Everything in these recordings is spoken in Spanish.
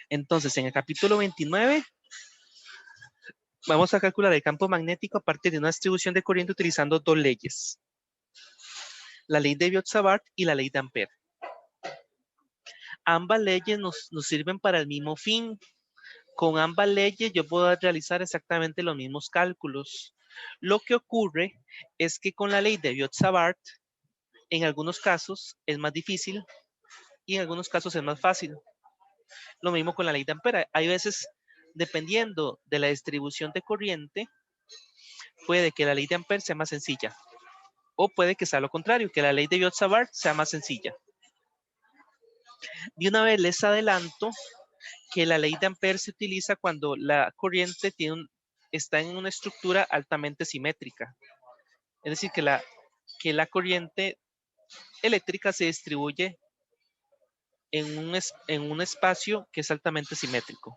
Entonces, en el capítulo 29, vamos a calcular el campo magnético a partir de una distribución de corriente utilizando dos leyes. La ley de Biot-Savart y la ley de Ampère. Ambas leyes nos sirven para el mismo fin. Con ambas leyes yo puedo realizar exactamente los mismos cálculos. Lo que ocurre es que con la ley de Biot-Savart, en algunos casos es más difícil y en algunos casos es más fácil. Lo mismo con la ley de Ampère. Hay veces, dependiendo de la distribución de corriente, puede que la ley de Ampère sea más sencilla. O puede que sea lo contrario, que la ley de Biot-Savart sea más sencilla. De una vez les adelanto que la ley de Ampère se utiliza cuando la corriente está en una estructura altamente simétrica. Es decir, que la corriente eléctrica se distribuye en un espacio que es altamente simétrico.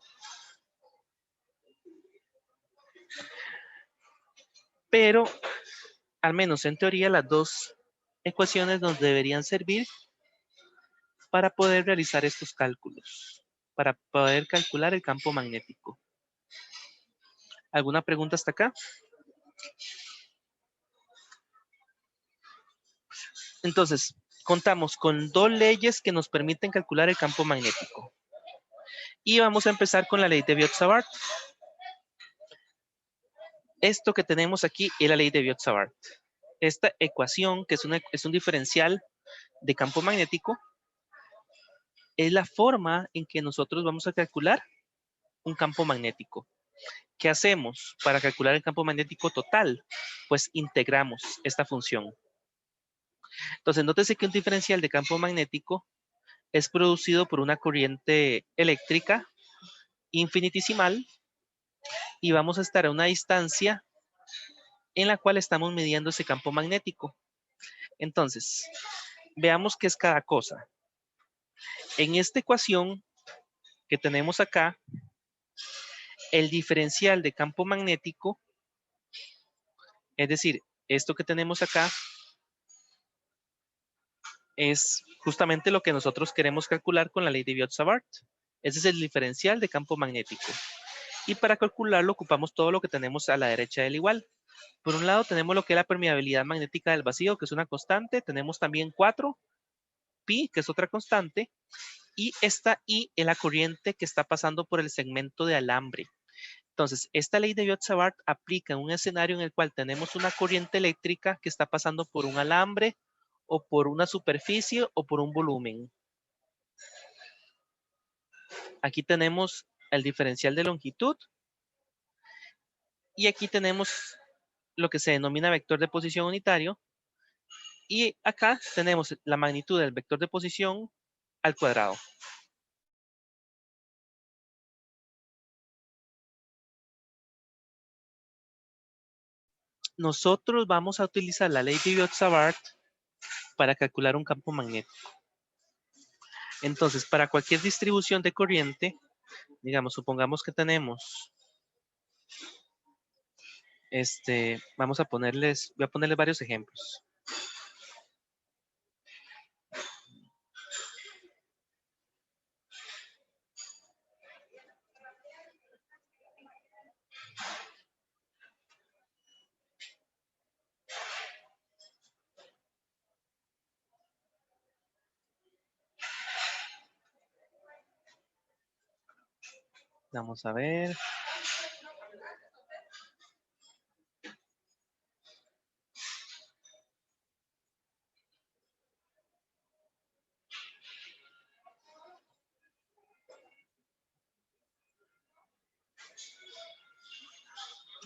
Pero, al menos en teoría, las dos ecuaciones nos deberían servir para poder realizar estos cálculos, para poder calcular el campo magnético. ¿Alguna pregunta hasta acá? Entonces, contamos con dos leyes que nos permiten calcular el campo magnético. Y vamos a empezar con la ley de Biot-Savart. Esto que tenemos aquí es la ley de Biot-Savart. Esta ecuación, que es un diferencial de campo magnético, es la forma en que nosotros vamos a calcular un campo magnético. ¿Qué hacemos para calcular el campo magnético total? Pues integramos esta función. Entonces, nótese que un diferencial de campo magnético es producido por una corriente eléctrica infinitesimal y vamos a estar a una distancia en la cual estamos midiendo ese campo magnético. Entonces, veamos qué es cada cosa. En esta ecuación que tenemos acá, el diferencial de campo magnético, es decir, esto que tenemos acá, es justamente lo que nosotros queremos calcular con la ley de Biot-Savart. Ese es el diferencial de campo magnético. Y para calcularlo ocupamos todo lo que tenemos a la derecha del igual. Por un lado tenemos lo que es la permeabilidad magnética del vacío, que es una constante. Tenemos también 4, pi, que es otra constante. Y esta I es la corriente que está pasando por el segmento de alambre. Entonces, esta ley de Biot-Savart aplica en un escenario en el cual tenemos una corriente eléctrica que está pasando por un alambre o por una superficie o por un volumen. Aquí tenemos el diferencial de longitud y aquí tenemos lo que se denomina vector de posición unitario y acá tenemos la magnitud del vector de posición al cuadrado. Nosotros vamos a utilizar la ley de Biot-Savart para calcular un campo magnético. Entonces, para cualquier distribución de corriente, digamos, supongamos que tenemos, voy a ponerles varios ejemplos. Vamos a ver.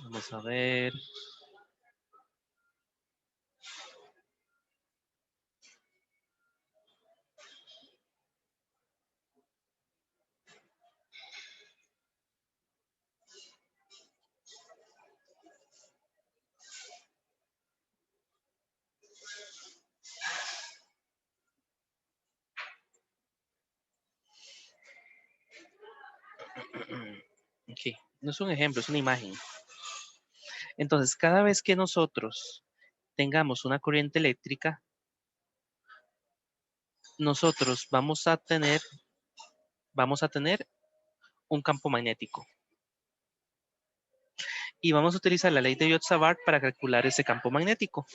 Vamos a ver. Ok, no es un ejemplo, es una imagen. Entonces, cada vez que nosotros tengamos una corriente eléctrica, nosotros vamos a tener un campo magnético. Y vamos a utilizar la ley de Biot-Savart para calcular ese campo magnético.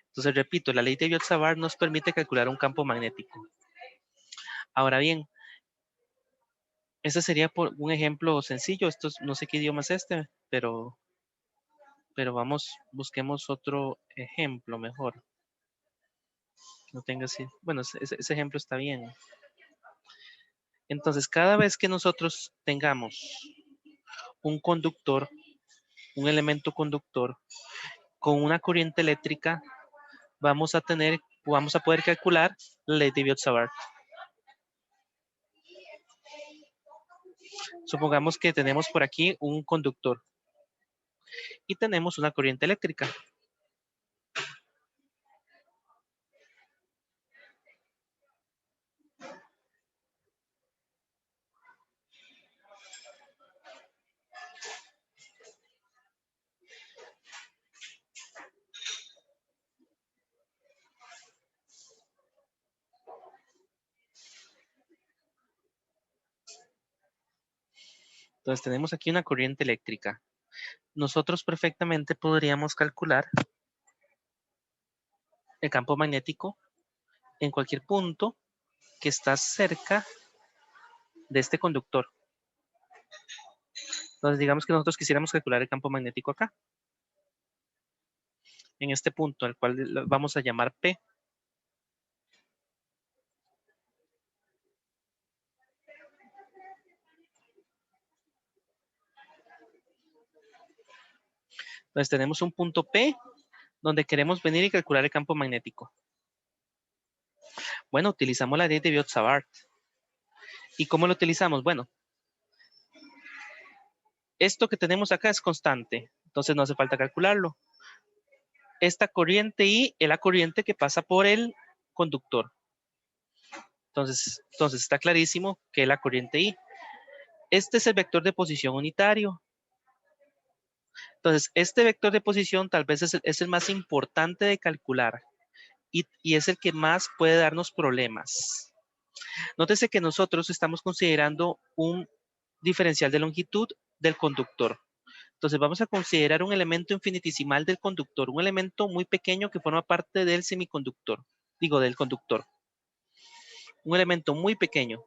Entonces, repito, la ley de Biot-Savart nos permite calcular un campo magnético. Ahora bien, ese sería por un ejemplo sencillo. Esto no sé qué idioma es este, pero vamos, busquemos otro ejemplo mejor. No tenga así. Bueno, ese ejemplo está bien. Entonces, cada vez que nosotros tengamos un conductor, un elemento conductor con una corriente eléctrica, vamos a poder calcular la ley de Biot-Savart. Supongamos que tenemos por aquí un conductor y tenemos una corriente eléctrica. Entonces tenemos aquí una corriente eléctrica. Nosotros perfectamente podríamos calcular el campo magnético en cualquier punto que está cerca de este conductor. Entonces digamos que nosotros quisiéramos calcular el campo magnético acá, en este punto, al cual vamos a llamar P. Entonces tenemos un punto P donde queremos venir y calcular el campo magnético. Bueno, utilizamos la ley de Biot-Savart. ¿Y cómo lo utilizamos? Bueno, esto que tenemos acá es constante, entonces no hace falta calcularlo. Esta corriente I es la corriente que pasa por el conductor. Entonces está clarísimo que es la corriente I. Este es el vector de posición unitario. Entonces, este vector de posición tal vez es el más importante de calcular y es el que más puede darnos problemas. Nótese que nosotros estamos considerando un diferencial de longitud del conductor. Entonces vamos a considerar un elemento infinitesimal del conductor, un elemento muy pequeño que forma parte del semiconductor, del conductor. Un elemento muy pequeño,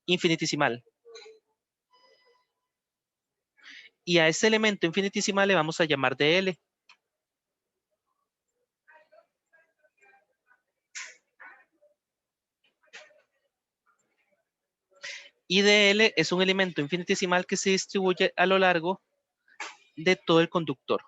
infinitesimal. Y a ese elemento infinitesimal le vamos a llamar dl. Y dl es un elemento infinitesimal que se distribuye a lo largo de todo el conductor.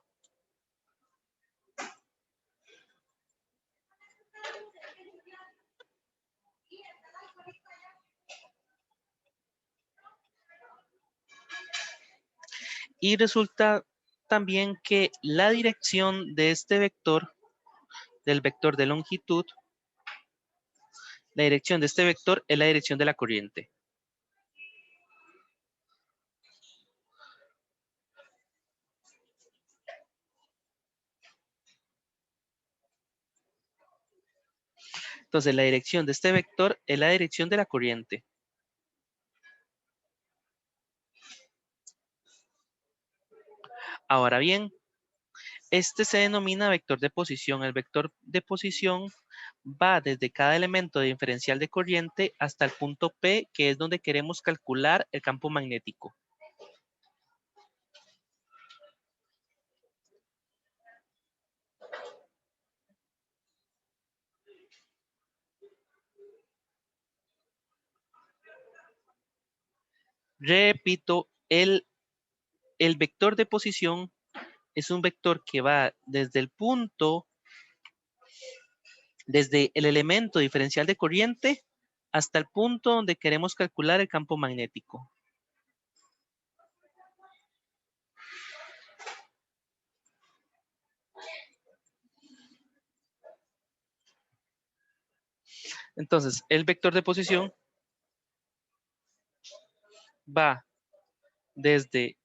Y resulta también que la dirección de este vector, del vector de longitud, la dirección de este vector es la dirección de la corriente. Entonces, la dirección de este vector es la dirección de la corriente. Ahora bien, este se denomina vector de posición. El vector de posición va desde cada elemento de diferencial de corriente hasta el punto P, que es donde queremos calcular el campo magnético. Repito, el vector de posición es un vector que va desde el punto, desde el elemento diferencial de corriente hasta el punto donde queremos calcular el campo magnético. Entonces, el vector de posición va desde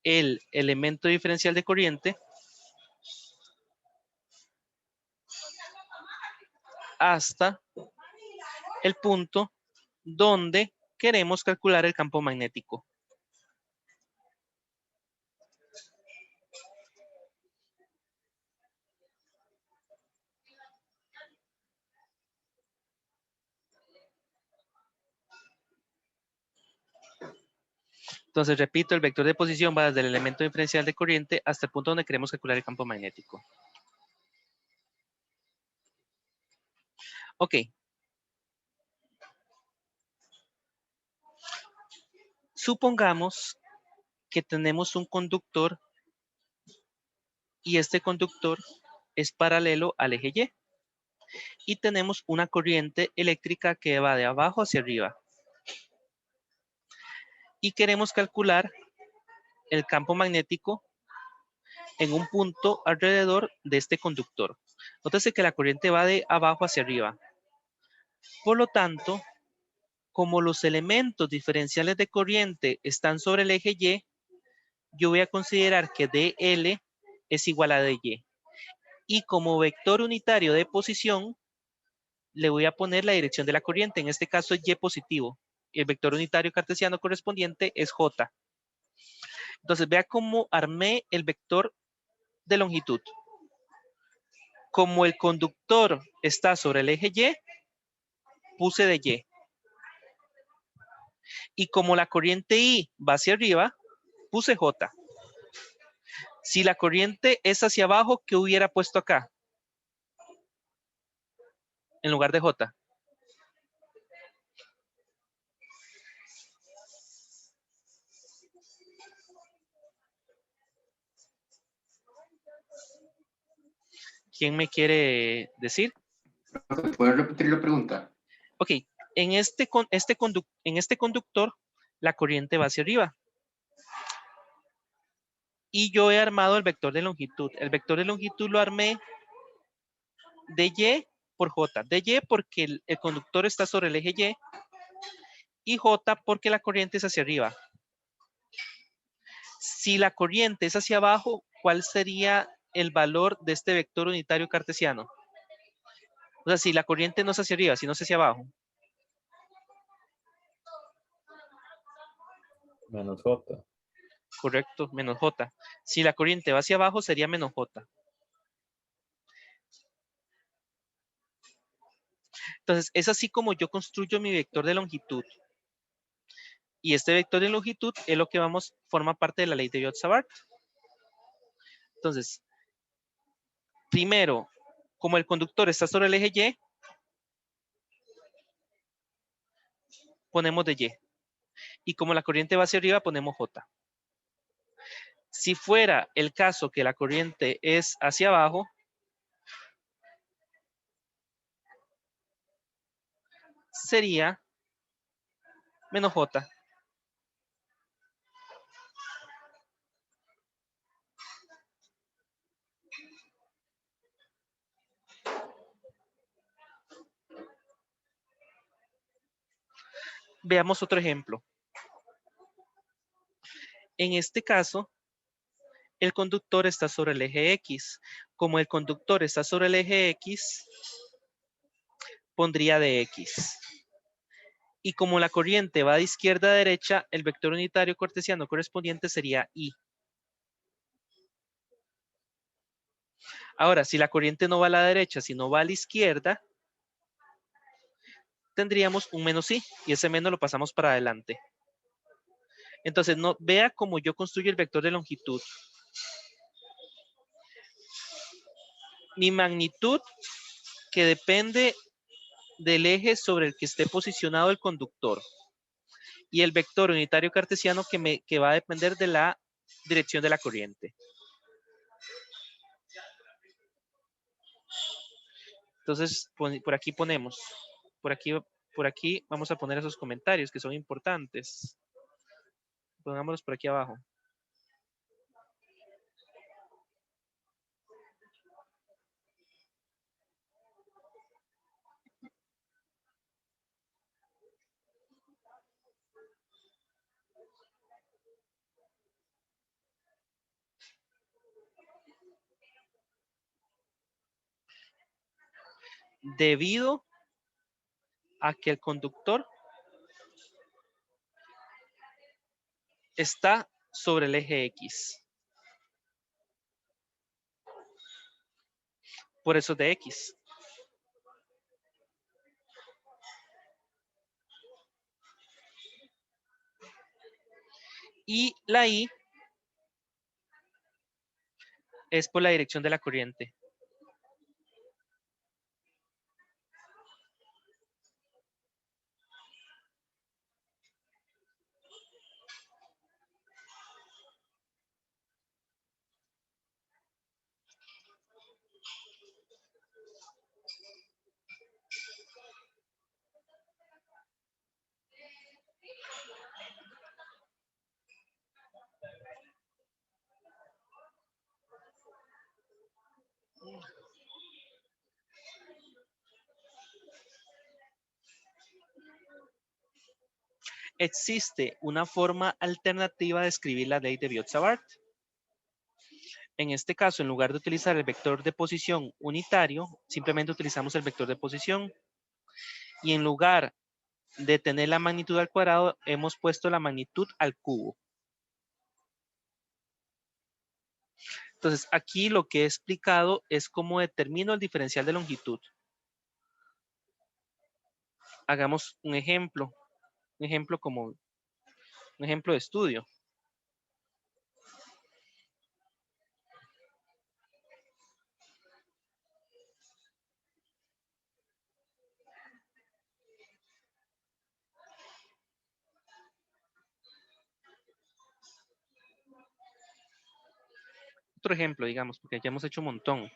el elemento diferencial de corriente hasta el punto donde queremos calcular el campo magnético. Entonces, repito, el vector de posición va desde el elemento diferencial de corriente hasta el punto donde queremos calcular el campo magnético. Ok. Supongamos que tenemos un conductor y este conductor es paralelo al eje Y. Y tenemos una corriente eléctrica que va de abajo hacia arriba. Y queremos calcular el campo magnético en un punto alrededor de este conductor. Nótese que la corriente va de abajo hacia arriba. Por lo tanto, como los elementos diferenciales de corriente están sobre el eje Y, yo voy a considerar que dL es igual a dy. Y como vector unitario de posición, le voy a poner la dirección de la corriente. En este caso es Y positivo. El vector unitario cartesiano correspondiente es J. Entonces, vea cómo armé el vector de longitud. Como el conductor está sobre el eje Y, puse de Y. Y como la corriente I va hacia arriba, puse J. Si la corriente es hacia abajo, ¿qué hubiera puesto acá? En lugar de J. ¿Quién me quiere decir? ¿Puedes repetir la pregunta? Ok, en este conductor, la corriente va hacia arriba. Y yo he armado el vector de longitud. El vector de longitud lo armé de Y por J. De Y porque el conductor está sobre el eje Y. Y J porque la corriente es hacia arriba. Si la corriente es hacia abajo, ¿cuál sería el valor de este vector unitario cartesiano? O sea, si la corriente no es hacia arriba, sino es hacia abajo. Menos J. Correcto, menos J. Si la corriente va hacia abajo, sería menos J. Entonces, es así como yo construyo mi vector de longitud. Y este vector de longitud es lo que forma parte de la ley de Biot-Savart. Entonces, primero, como el conductor está sobre el eje Y, ponemos de Y. Y como la corriente va hacia arriba, ponemos J. Si fuera el caso que la corriente es hacia abajo, sería menos J. Veamos otro ejemplo. En este caso, el conductor está sobre el eje X. Como el conductor está sobre el eje X, pondría de X. Y como la corriente va de izquierda a derecha, el vector unitario cartesiano correspondiente sería I. Ahora, si la corriente no va a la derecha, sino va a la izquierda, tendríamos un menos I. Y ese menos lo pasamos para adelante. Entonces, vea cómo yo construyo el vector de longitud. Mi magnitud, que depende del eje sobre el que esté posicionado el conductor. Y el vector unitario cartesiano que va a depender de la dirección de la corriente. Entonces, por aquí ponemos, por aquí vamos a poner esos comentarios que son importantes. Pongámoslos por aquí abajo. Debido a que el conductor está sobre el eje X. Por eso es de X. Y la Y es por la dirección de la corriente. Existe una forma alternativa de escribir la ley de Biot-Savart. En este caso, en lugar de utilizar el vector de posición unitario, simplemente utilizamos el vector de posición. Y en lugar de tener la magnitud al cuadrado, hemos puesto la magnitud al cubo. Entonces, aquí lo que he explicado es cómo determino el diferencial de longitud. Hagamos un ejemplo un ejemplo de estudio. Otro ejemplo, digamos, porque ya hemos hecho un montón.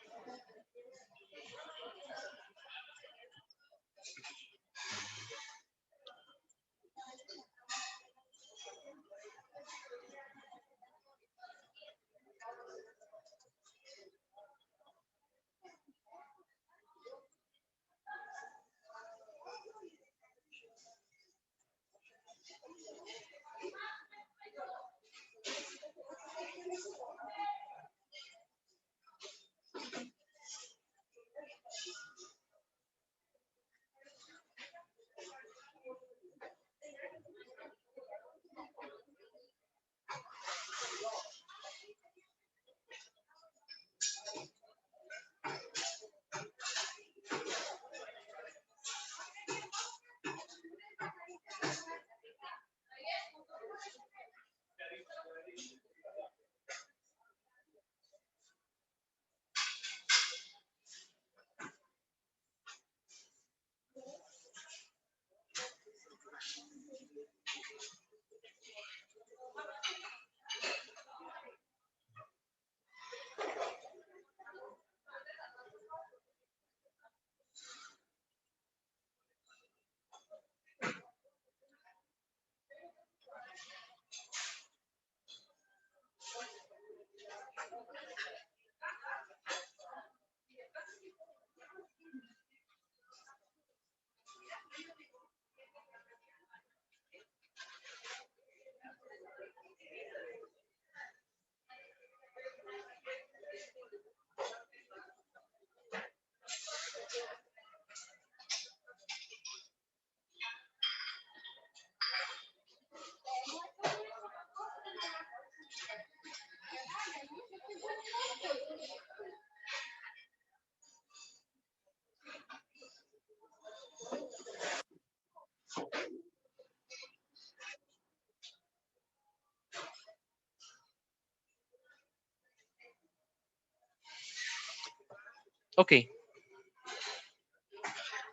Ok.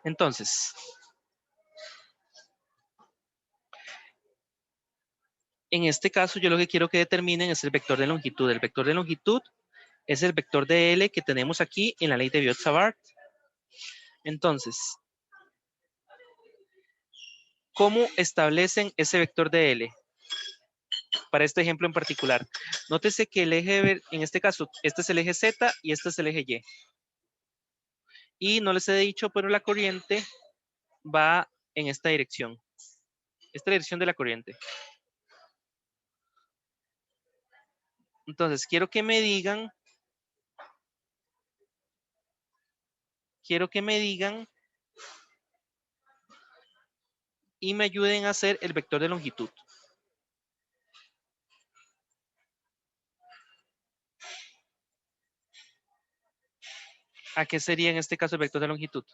Entonces, en este caso yo lo que quiero que determinen es el vector de longitud. El vector de longitud es el vector de L que tenemos aquí en la ley de Biot-Savart. Entonces, ¿cómo establecen ese vector de L? Para este ejemplo en particular. Nótese que el eje, en este caso, este es el eje Z y este es el eje Y. Y no les he dicho, pero la corriente va en esta dirección. Esta dirección de la corriente. Entonces, quiero que me digan y me ayuden a hacer el vector de longitud. ¿A qué sería en este caso el vector de longitud?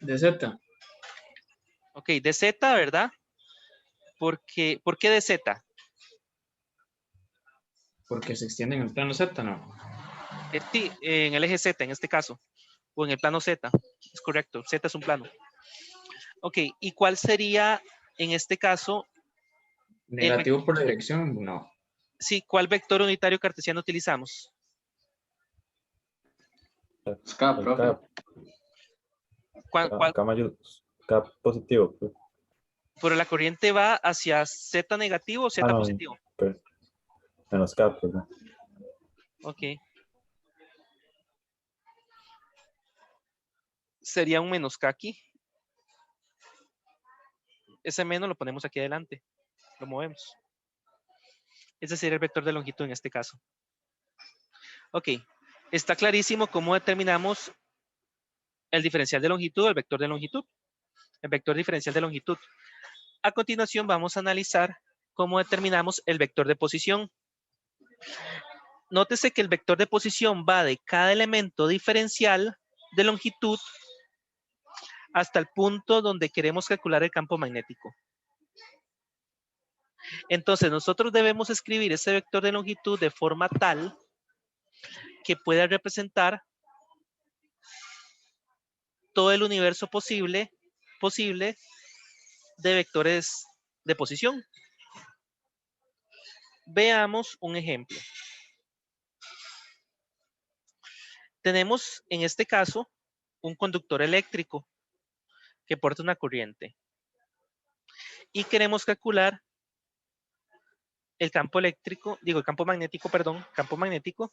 De Z. Ok, de Z, ¿verdad? ¿Por qué de Z? Porque se extiende en el plano Z, ¿no? Sí, en el eje Z en este caso. O en el plano Z. Es correcto. Z es un plano. Ok, ¿y cuál sería en este caso Negativo por la dirección, no. sí, cuál vector unitario cartesiano utilizamos? Es K, profe. ¿Cuál? K positivo. Pues. Pero la corriente va hacia Z negativo o Z no, positivo. pues, menos K, pues, ¿no? Ok. Sería un menos K aquí. Ese menos lo ponemos aquí adelante. Lo movemos. Ese sería el vector de longitud en este caso. Ok. Está clarísimo cómo determinamos el diferencial de longitud o el vector de longitud. El vector diferencial de longitud. A continuación vamos a analizar cómo determinamos el vector de posición. Nótese que el vector de posición va de cada elemento diferencial de longitud hasta el punto donde queremos calcular el campo magnético. Entonces, nosotros debemos escribir ese vector de longitud de forma tal que pueda representar todo el universo posible de vectores de posición. Veamos un ejemplo. Tenemos en este caso un conductor eléctrico que porta una corriente y queremos calcular el campo eléctrico, digo el campo magnético, perdón, campo magnético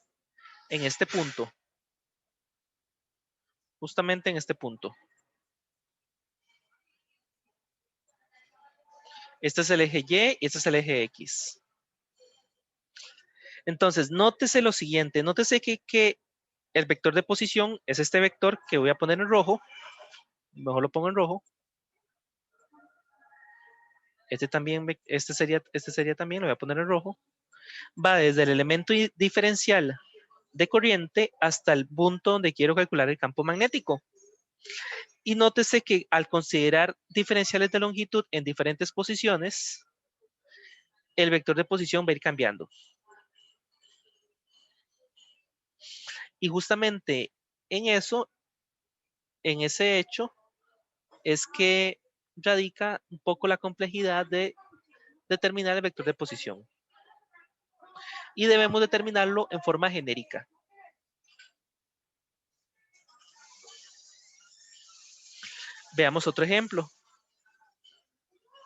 en este punto, justamente en este punto. Este es el eje Y y este es el eje X. Entonces, nótese lo siguiente, nótese que el vector de posición es este vector que voy a poner en rojo. Mejor lo pongo en rojo. Este sería también, lo voy a poner en rojo. Va desde el elemento diferencial de corriente hasta el punto donde quiero calcular el campo magnético. Y nótese que al considerar diferenciales de longitud en diferentes posiciones, el vector de posición va a ir cambiando. Y justamente en eso, en ese hecho, es que radica un poco la complejidad de determinar el vector de posición. Y debemos determinarlo en forma genérica. Veamos otro ejemplo.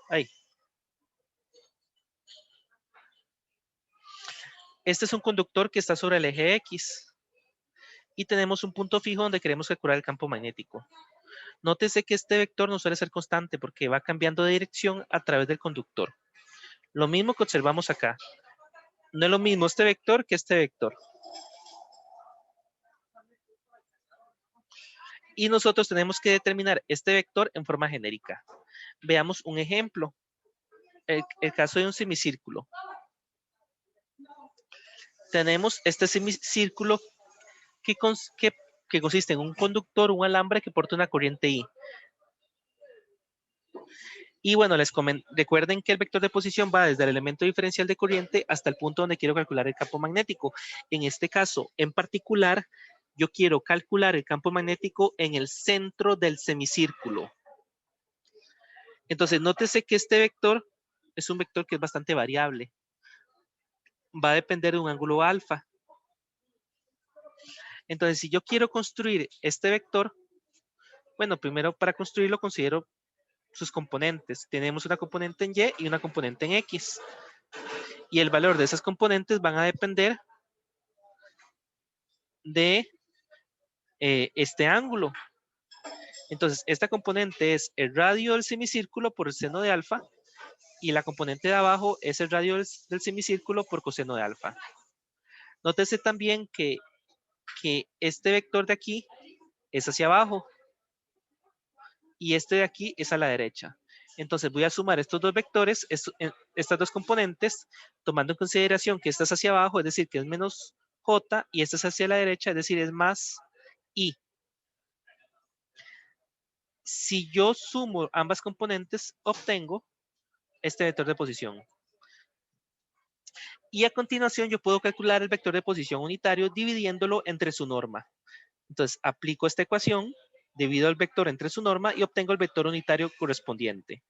Ahí. Este es un conductor que está sobre el eje X. Y tenemos un punto fijo donde queremos calcular el campo magnético. Nótese que este vector no suele ser constante porque va cambiando de dirección a través del conductor. Lo mismo que observamos acá. No es lo mismo este vector que este vector. Y nosotros tenemos que determinar este vector en forma genérica. Veamos un ejemplo. El caso de un semicírculo. Tenemos este semicírculo que consiste en un conductor, un alambre que porta una corriente I. Y bueno, recuerden que el vector de posición va desde el elemento diferencial de corriente hasta el punto donde quiero calcular el campo magnético. En este caso, en particular, yo quiero calcular el campo magnético en el centro del semicírculo. Entonces, nótese que este vector es un vector que es bastante variable. Va a depender de un ángulo alfa. Entonces, si yo quiero construir este vector, bueno, primero para construirlo considero sus componentes. Tenemos una componente en Y y una componente en X. Y el valor de esas componentes van a depender de este ángulo. Entonces, esta componente es el radio del semicírculo por el seno de alfa y la componente de abajo es el radio del semicírculo por coseno de alfa. Nótese también que este vector de aquí es hacia abajo y este de aquí es a la derecha. Entonces voy a sumar estos dos vectores, estas dos componentes, tomando en consideración que esta es hacia abajo, es decir, que es menos j, y esta es hacia la derecha, es decir, es más i. Si yo sumo ambas componentes, obtengo este vector de posición. Y a continuación yo puedo calcular el vector de posición unitario dividiéndolo entre su norma. Entonces aplico esta ecuación, divido el vector entre su norma y obtengo el vector unitario correspondiente,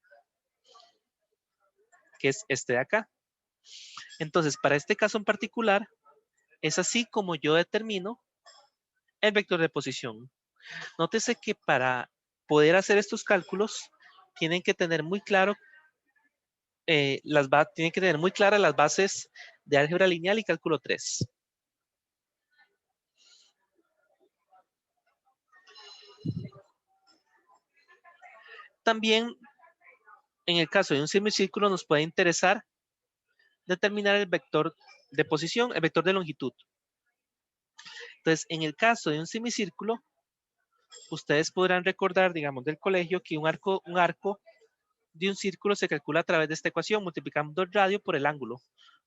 que es este de acá. Entonces, para este caso en particular, es así como yo determino el vector de posición. Nótese que para poder hacer estos cálculos, tienen que tener muy claro tienen que tener muy claras las bases de álgebra lineal y cálculo 3. También, en el caso de un semicírculo, nos puede interesar determinar el vector de posición, el vector de longitud. Entonces, en el caso de un semicírculo, ustedes podrán recordar, digamos, del colegio que un arco de un círculo se calcula a través de esta ecuación, multiplicando el radio por el ángulo.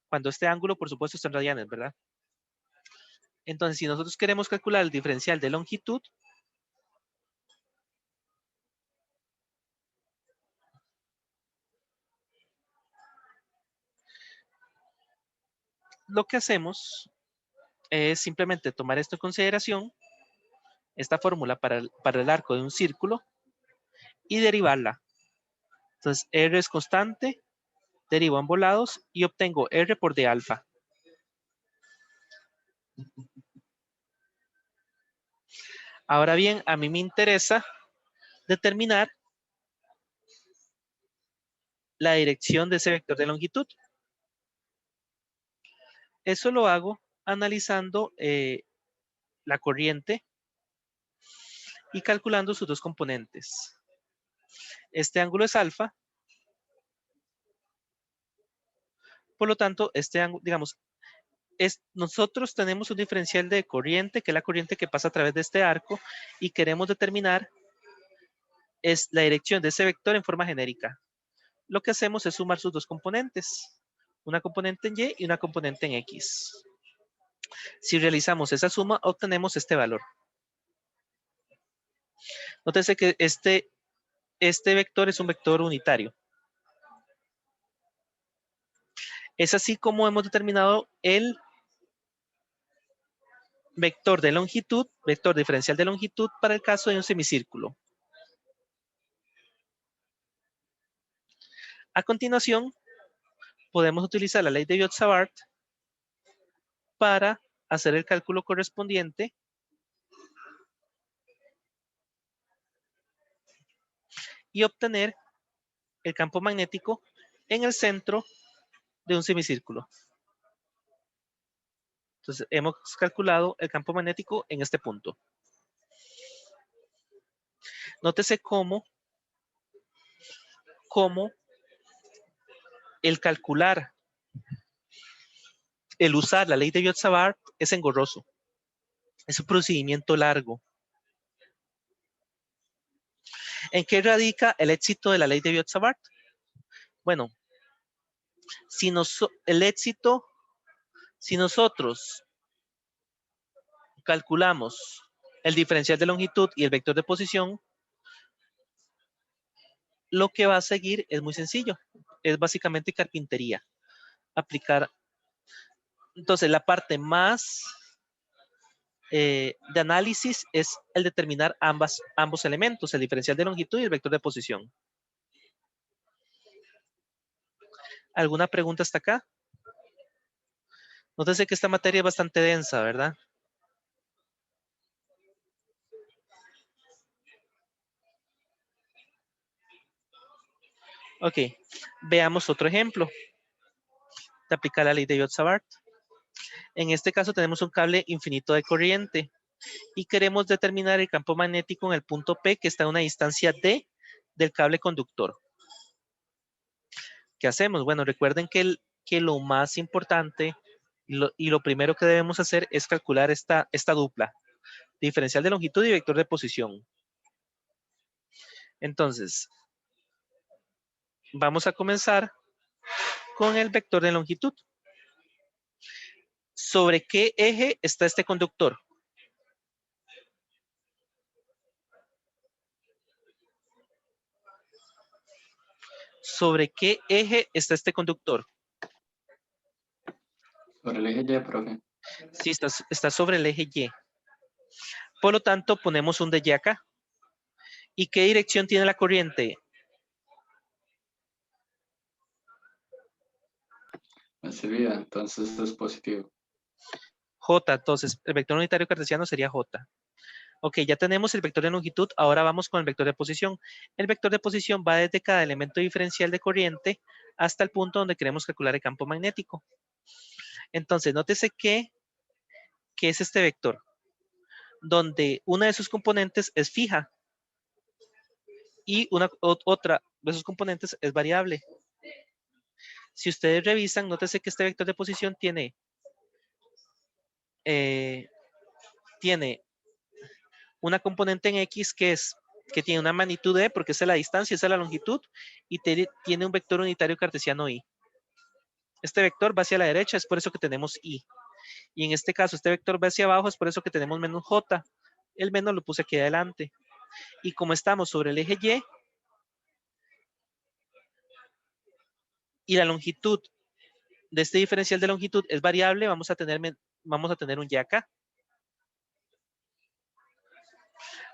Cuando este ángulo, por supuesto, está en radianes, ¿verdad? Entonces, si nosotros queremos calcular el diferencial de longitud, lo que hacemos es simplemente tomar esto en consideración, esta fórmula para el arco de un círculo, y derivarla. Entonces, R es constante, derivo ambos lados y obtengo R por D alfa. Ahora bien, a mí me interesa determinar la dirección de ese vector de longitud. Eso lo hago analizando la corriente y calculando sus dos componentes. Este ángulo es alfa. Por lo tanto, este ángulo, digamos, nosotros tenemos un diferencial de corriente, que es la corriente que pasa a través de este arco, y queremos determinar la dirección de ese vector en forma genérica. Lo que hacemos es sumar sus dos componentes, una componente en Y y una componente en X. Si realizamos esa suma, obtenemos este valor. Nótese que este vector es un vector unitario. Es así como hemos determinado el vector de longitud, vector diferencial de longitud para el caso de un semicírculo. A continuación, podemos utilizar la ley de Biot-Savart para hacer el cálculo correspondiente y obtener el campo magnético en el centro de un semicírculo. Entonces, hemos calculado el campo magnético en este punto. Nótese cómo el calcular, el usar la ley de Biot-Savart es engorroso. Es un procedimiento largo. ¿En qué radica el éxito de la ley de Biot-Savart? Bueno, si nosotros calculamos el diferencial de longitud y el vector de posición, lo que va a seguir es muy sencillo. Es básicamente carpintería. Aplicar. Entonces, la parte más de análisis es el determinar ambos elementos, el diferencial de longitud y el vector de posición. ¿Alguna pregunta hasta acá? Nótese que esta materia es bastante densa, ¿verdad? Ok, veamos otro ejemplo de aplicar la ley de Biot-Savart. En este caso tenemos un cable infinito de corriente y queremos determinar el campo magnético en el punto P que está a una distancia D del cable conductor. ¿Qué hacemos? Bueno, recuerden que lo más importante y lo primero que debemos hacer es calcular esta dupla, diferencial de longitud y vector de posición. Entonces, Vamos a comenzar con el vector de longitud. ¿Sobre qué eje está este conductor? ¿Sobre qué eje está este conductor? Sobre el eje Y, profe. Sí, está sobre el eje Y. Por lo tanto, ponemos un de Y acá. ¿Y qué dirección tiene la corriente? Hacia arriba, entonces esto es positivo. J, entonces el vector unitario cartesiano sería J. Ok, ya tenemos el vector de longitud, ahora vamos con el vector de posición. El vector de posición va desde cada elemento diferencial de corriente hasta el punto donde queremos calcular el campo magnético. Entonces, nótese que es este vector, donde una de sus componentes es fija y otra de sus componentes es variable. Si ustedes revisan, nótese que este vector de posición tiene una componente en X que tiene una magnitud E, porque esa es la distancia, esa es la longitud, y tiene un vector unitario cartesiano Y. Este vector va hacia la derecha, es por eso que tenemos Y. Y en este caso, este vector va hacia abajo, es por eso que tenemos menos J. El menos lo puse aquí adelante. Y como estamos sobre el eje y la longitud de este diferencial de longitud es variable, vamos a tener un Y acá.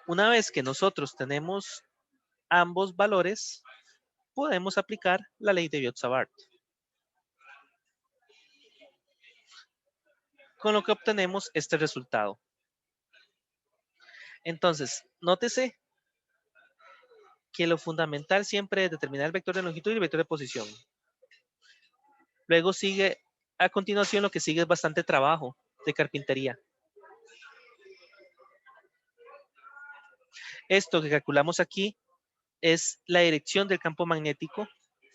Una vez que nosotros tenemos ambos valores, podemos aplicar la ley de Biot-Savart, con lo que obtenemos este resultado. Entonces, nótese que lo fundamental siempre es determinar el vector de longitud y el vector de posición. Luego sigue, a continuación, lo que sigue es bastante trabajo de carpintería. Esto que calculamos aquí es la dirección del campo magnético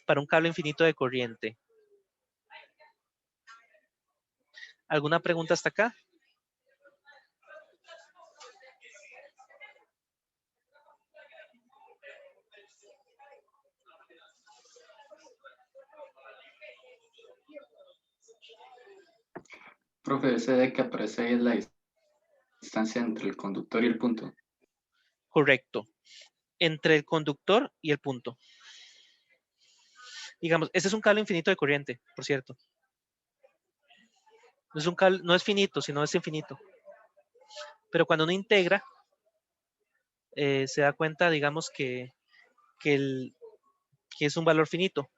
para un cable infinito de corriente. ¿Alguna pregunta hasta acá? Profe, ese D que aparece ahí es la distancia entre el conductor y el punto. Correcto. Entre el conductor y el punto. Digamos, este es un cable infinito de corriente, por cierto. No es finito, sino es infinito. Pero cuando uno integra, se da cuenta, digamos, que es un valor finito.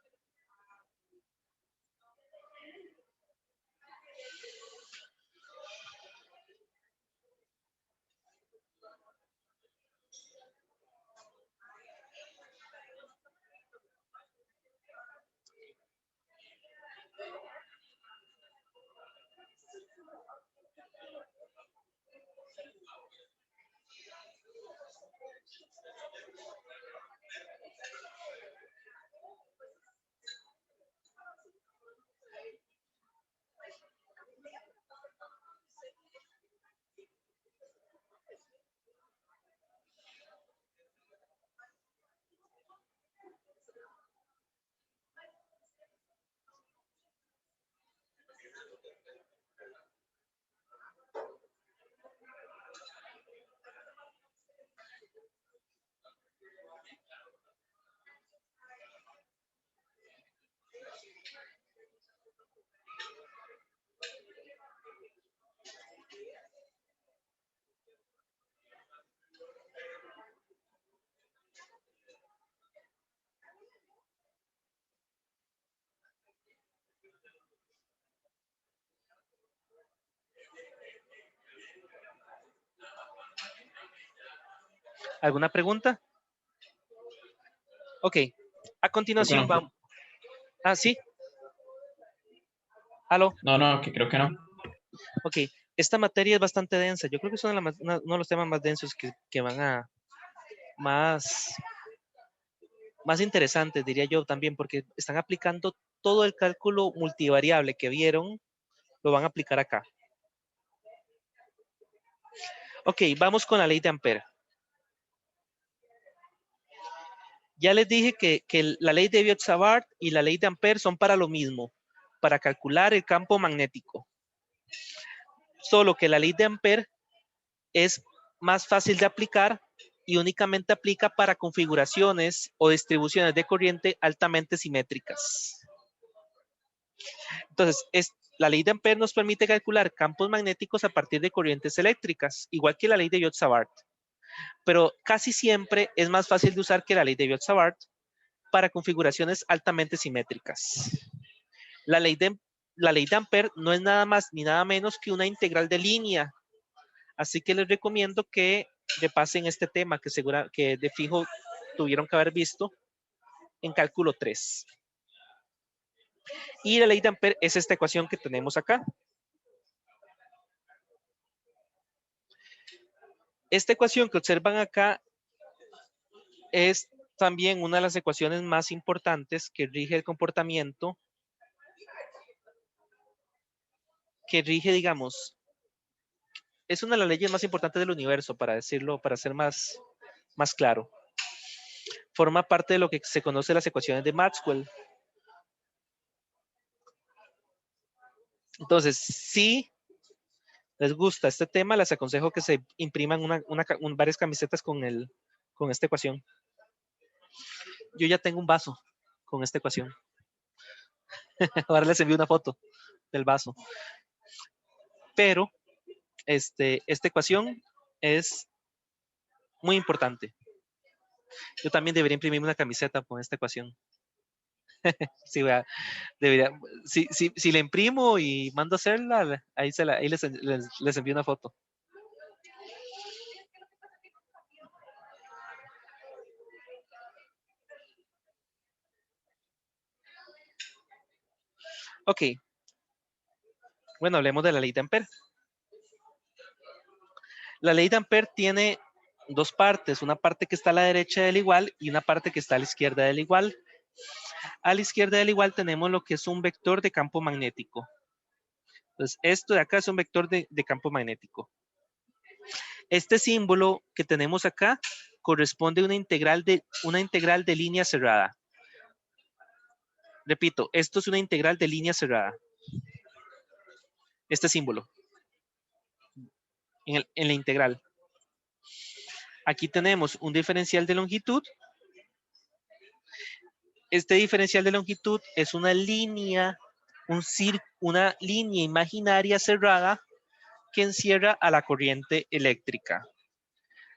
¿Alguna pregunta? Ok. A continuación Creo que no. vamos. Ah, sí. ¿Aló? No, que creo que no. Ok. Esta materia es bastante densa. Yo creo que es uno de los temas más densos que van a más interesantes, diría yo también, porque están aplicando todo el cálculo multivariable que vieron, lo van a aplicar acá. Ok, vamos con la ley de Ampère. Ya les dije que la ley de Biot-Savart y la ley de Ampère son para lo mismo, para calcular el campo magnético. Solo que la ley de Ampère es más fácil de aplicar y únicamente aplica para configuraciones o distribuciones de corriente altamente simétricas. Entonces, la ley de Ampère nos permite calcular campos magnéticos a partir de corrientes eléctricas, igual que la ley de Biot-Savart. Pero casi siempre es más fácil de usar que la ley de Biot-Savart para configuraciones altamente simétricas. La ley de Ampère no es nada más ni nada menos que una integral de línea. Así que les recomiendo que repasen este tema que de fijo tuvieron que haber visto en cálculo 3. Y la ley de Ampère es esta ecuación que tenemos acá. Esta ecuación que observan acá es también una de las ecuaciones más importantes que rige el comportamiento, que rige, digamos, es una de las leyes más importantes del universo, para decirlo, para ser más claro. Forma parte de lo que se conoce las ecuaciones de Maxwell. Entonces, si les gusta este tema, les aconsejo que se impriman varias camisetas con esta ecuación. Yo ya tengo un vaso con esta ecuación. Ahora les envío una foto del vaso. Pero esta ecuación es muy importante. Yo también debería imprimirme una camiseta con esta ecuación. Sí, debería, si la imprimo y mando a hacerla, ahí les envío una foto. Ok. Bueno, hablemos de la ley de Ampère. La ley de Ampère tiene dos partes, una parte que está a la derecha del igual y una parte que está a la izquierda del igual. A la izquierda del igual tenemos lo que es un vector de campo magnético. Entonces, esto de acá es un vector de campo magnético. Este símbolo que tenemos acá corresponde a una integral de línea cerrada. Repito, esto es una integral de línea cerrada. Este símbolo. En la integral. Aquí tenemos un diferencial de longitud. Este diferencial de longitud es una línea, una línea imaginaria cerrada que encierra a la corriente eléctrica.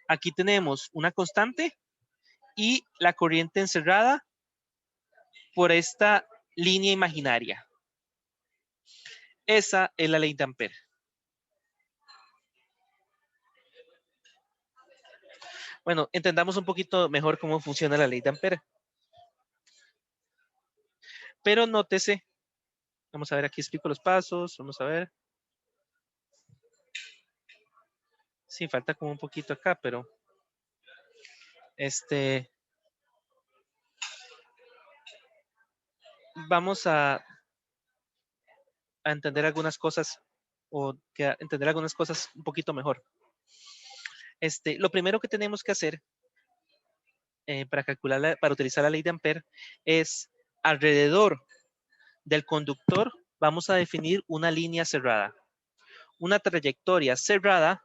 Aquí tenemos una constante y la corriente encerrada por esta línea imaginaria. Esa es la ley de Ampère. Bueno, entendamos un poquito mejor cómo funciona la ley de Ampère. Pero nótese, vamos a ver, aquí explico los pasos, vamos a ver. Sí, falta como un poquito acá, pero vamos a entender algunas cosas o entender algunas cosas un poquito mejor. Lo primero que tenemos que hacer para utilizar la ley de Ampère es alrededor del conductor vamos a definir una línea cerrada, una trayectoria cerrada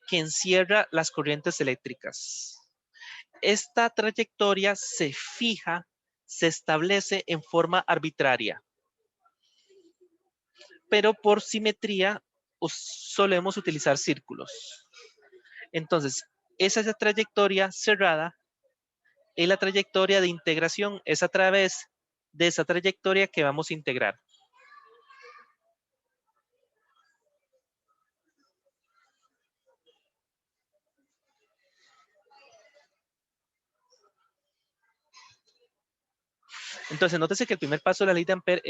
que encierra las corrientes eléctricas. Esta trayectoria se fija, se establece en forma arbitraria, pero por simetría solemos utilizar círculos. Entonces, esa trayectoria cerrada es la trayectoria de integración, es a través de esa trayectoria que vamos a integrar. Entonces, nótese que el primer paso de la ley de Ampère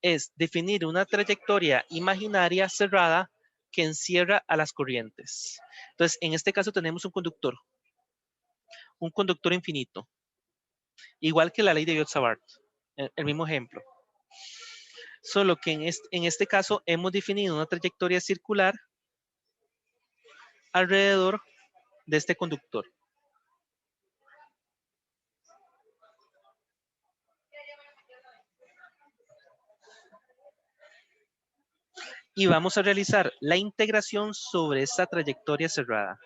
es definir una trayectoria imaginaria cerrada que encierra a las corrientes. Entonces, en este caso tenemos un conductor infinito, igual que la ley de Biot-Savart, el mismo ejemplo. Solo que en este caso hemos definido una trayectoria circular alrededor de este conductor. y vamos a realizar la integración sobre esta trayectoria cerrada.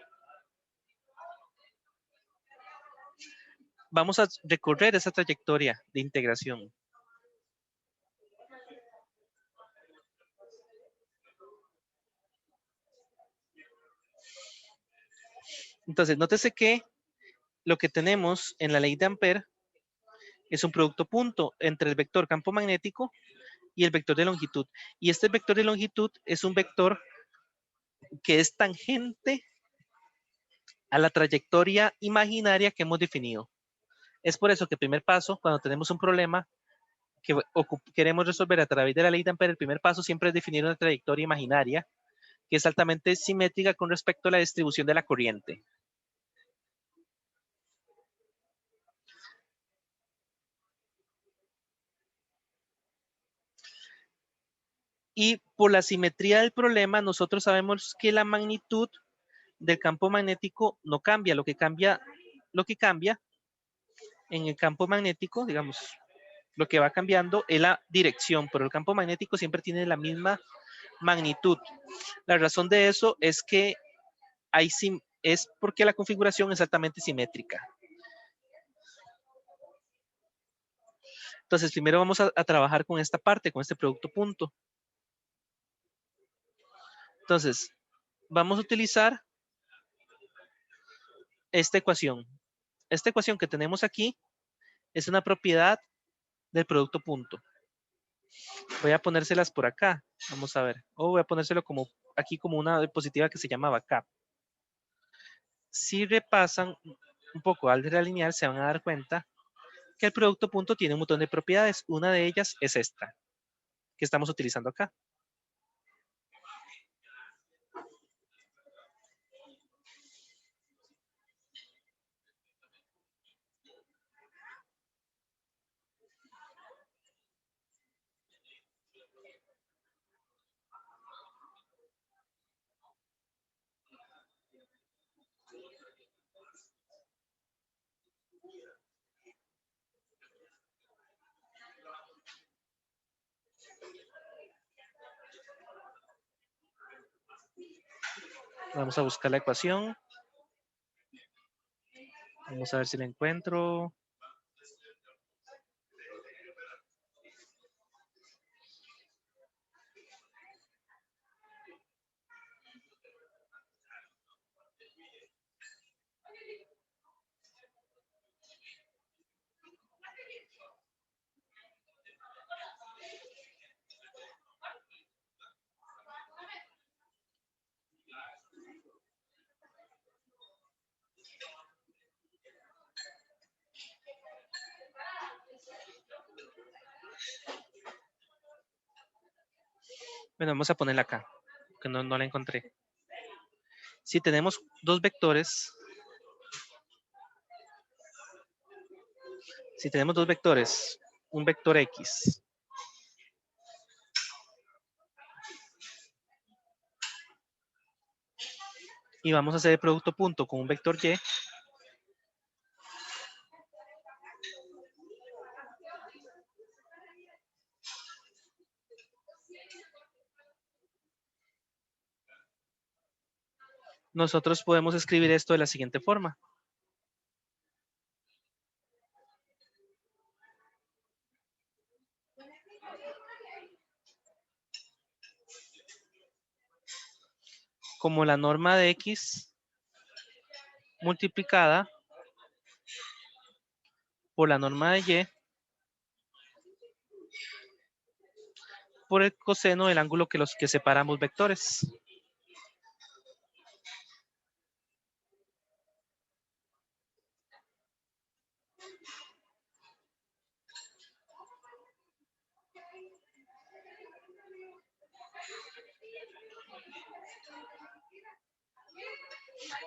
Vamos a recorrer esa trayectoria de integración. Entonces, nótese que lo que tenemos en la ley de Ampère es un producto punto entre el vector campo magnético y el vector de longitud. Y este vector de longitud es un vector que es tangente a la trayectoria imaginaria que hemos definido. Es por eso que el primer paso, cuando tenemos un problema que queremos resolver a través de la ley de Ampère, el primer paso siempre es definir una trayectoria imaginaria que es altamente simétrica con respecto a la distribución de la corriente. Y por la simetría del problema, nosotros sabemos que la magnitud del campo magnético no cambia. Lo que cambia en el campo magnético, digamos, lo que va cambiando es la dirección, pero el campo magnético siempre tiene la misma magnitud. La razón de eso es que es porque la configuración es altamente simétrica. Entonces, primero vamos a trabajar con esta parte, con este producto punto. Entonces, vamos a utilizar esta ecuación. Esta ecuación que tenemos aquí es una propiedad del producto punto. Voy a ponérselas por acá. Vamos a ver. O voy a ponérselo como aquí como una diapositiva que se llamaba CAP. Si repasan un poco álgebra lineal, se van a dar cuenta que el producto punto tiene un montón de propiedades. Una de ellas es esta, que estamos utilizando acá. Vamos a buscar la ecuación. Vamos a ver si la encuentro. Bueno, vamos a ponerla acá, que no la encontré. Si tenemos dos vectores, un vector X y vamos a hacer el producto punto con un vector Y, nosotros podemos escribir esto de la siguiente forma. Como la norma de X multiplicada por la norma de Y por el coseno del ángulo que separa ambos vectores.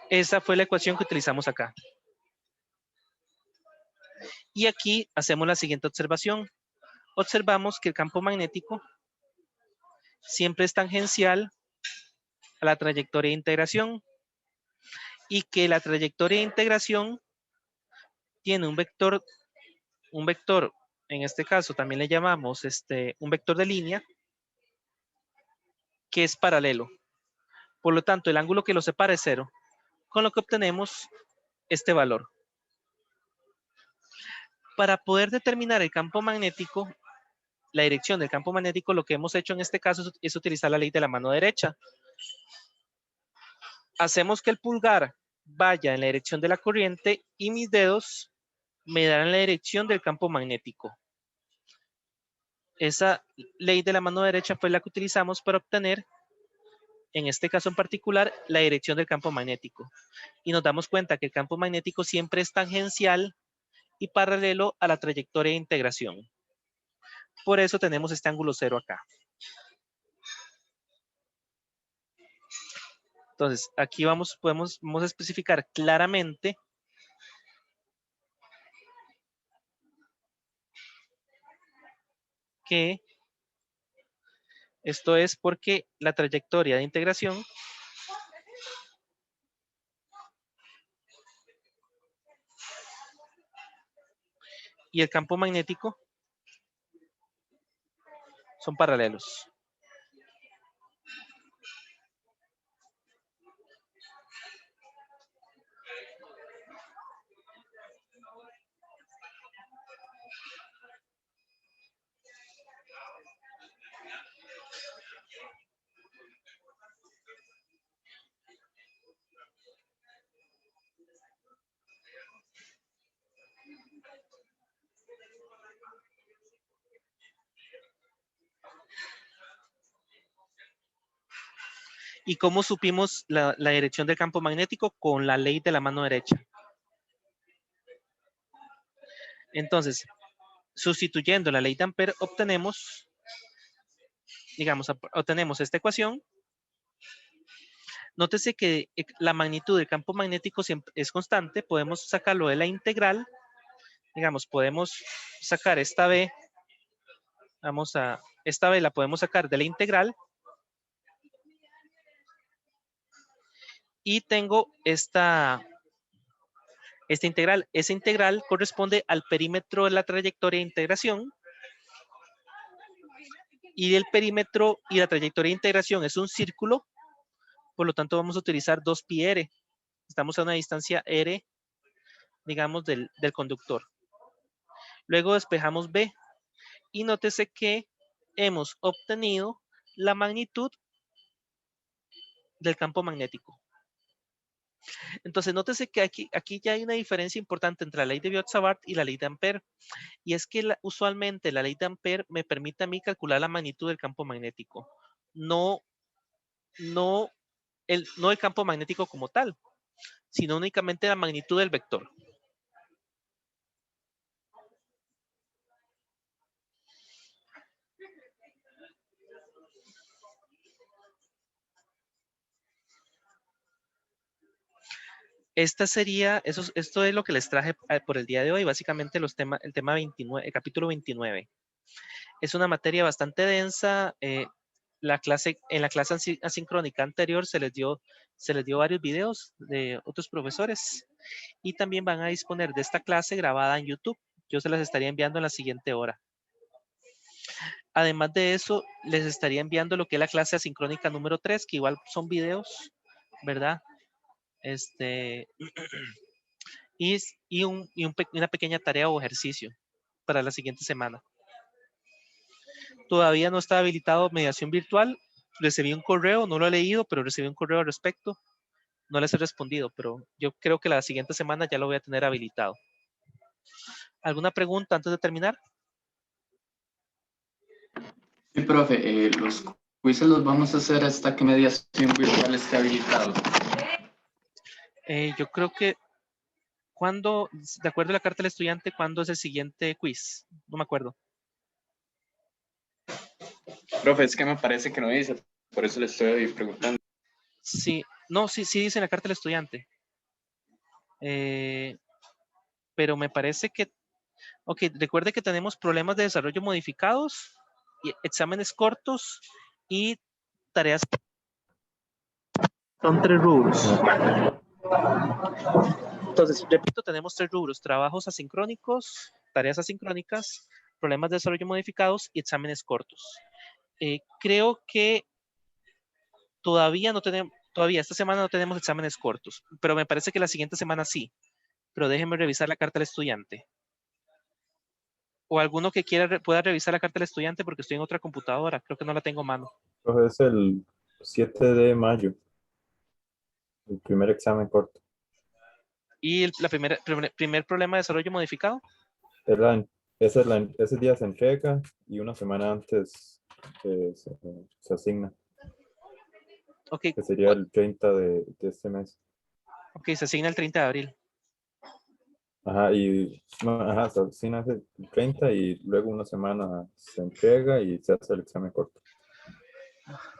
Esa fue la ecuación que utilizamos acá. Y aquí hacemos la siguiente observación. Observamos que el campo magnético siempre es tangencial a la trayectoria de integración y que la trayectoria de integración tiene un vector, en este caso también le llamamos un vector de línea, que es paralelo. Por lo tanto, el ángulo que lo separa es 0, con lo que obtenemos este valor. Para poder determinar el campo magnético, la dirección del campo magnético, lo que hemos hecho en este caso es utilizar la ley de la mano derecha. Hacemos que el pulgar vaya en la dirección de la corriente y mis dedos me darán la dirección del campo magnético. Esa ley de la mano derecha fue la que utilizamos para obtener, en este caso en particular, la dirección del campo magnético. Y nos damos cuenta que el campo magnético siempre es tangencial y paralelo a la trayectoria de integración. Por eso tenemos este ángulo 0 acá. Entonces, aquí podemos especificar claramente que esto es porque la trayectoria de integración y el campo magnético son paralelos. ¿Y cómo supimos la dirección del campo magnético? Con la ley de la mano derecha. Entonces, sustituyendo la ley de Ampère, obtenemos, digamos, obtenemos esta ecuación. Nótese que la magnitud del campo magnético siempre es constante. Podemos sacarlo de la integral. Digamos, podemos sacar esta B. Esta B la podemos sacar de la integral. Y tengo esta integral. Esa integral corresponde al perímetro de la trayectoria de integración. Y el perímetro y la trayectoria de integración es un círculo. Por lo tanto, vamos a utilizar 2πr. Estamos a una distancia r, digamos, del conductor. Luego despejamos B. Y nótese que hemos obtenido la magnitud del campo magnético. Entonces, nótese que aquí ya hay una diferencia importante entre la ley de Biot-Savart y la ley de Ampère. Y es que usualmente la ley de Ampère me permite a mí calcular la magnitud del campo magnético. No el campo magnético como tal, sino únicamente la magnitud del vector. Esto es lo que les traje por el día de hoy, básicamente el tema 29, el capítulo 29. Es una materia bastante densa. En la clase asincrónica anterior se les dio varios videos de otros profesores y también van a disponer de esta clase grabada en YouTube. Yo se las estaría enviando en la siguiente hora. Además de eso, les estaría enviando lo que es la clase asincrónica número 3, que igual son videos, ¿verdad? Y una pequeña tarea o ejercicio para la siguiente semana. Todavía no está habilitado mediación virtual. Recibí un correo, no lo he leído, pero recibí un correo al respecto. No les he respondido, pero yo creo que la siguiente semana ya lo voy a tener habilitado. ¿Alguna pregunta antes de terminar? Sí, profe, los quizzes los vamos a hacer hasta que mediación virtual esté habilitado. Yo creo que de acuerdo a la carta del estudiante, ¿cuándo es el siguiente quiz? No me acuerdo. Profe, es que me parece que no dice, por eso le estoy preguntando. Sí, no, sí dice en la carta del estudiante. Pero me parece que, ok, recuerde que tenemos problemas de desarrollo modificados, y exámenes cortos y tareas. Son 3 rubros. Entonces, repito, tenemos 3 rubros: trabajos asincrónicos, tareas asincrónicas, problemas de desarrollo modificados y exámenes cortos. Creo que Todavía no tenemos, todavía esta semana no tenemos exámenes cortos, pero me parece que la siguiente semana sí. Pero déjenme revisar la carta del estudiante. O alguno que quiera pueda revisar la carta del estudiante porque estoy en otra computadora. Creo que no la tengo a mano. Profe, es el 7 de mayo, el primer examen corto. Y la primer problema de desarrollo modificado. Es la- ese día se entrega y una semana antes se asigna, Ok, que sería el 30 de este mes. ok, se asigna el 30 de abril. Ajá, y no, ajá, se asigna el 30 y luego una semana se entrega y se hace el examen corto.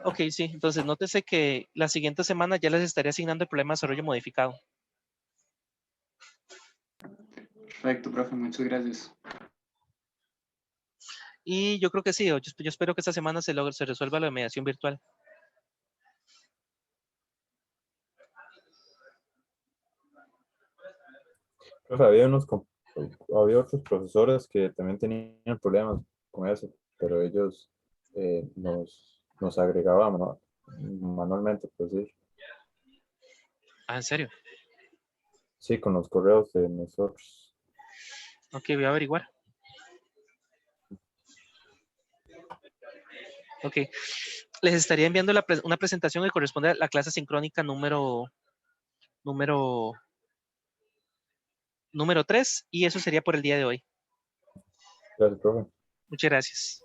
Ok, sí. Entonces, nótese que la siguiente semana ya les estaré asignando el problema de desarrollo modificado. Perfecto, profe, muchas gracias. Y yo creo que sí. Yo espero que esta semana se resuelva la de mediación virtual. Profe, había otros profesores que también tenían problemas con eso, pero ellos nos agregaban manualmente, pues sí. Ah, ¿en serio? Sí, con los correos de nosotros. Ok, voy a averiguar. Ok. Les estaría enviando una presentación que corresponde a la clase sincrónica número 3 y eso sería por el día de hoy. Gracias, profe. Muchas gracias.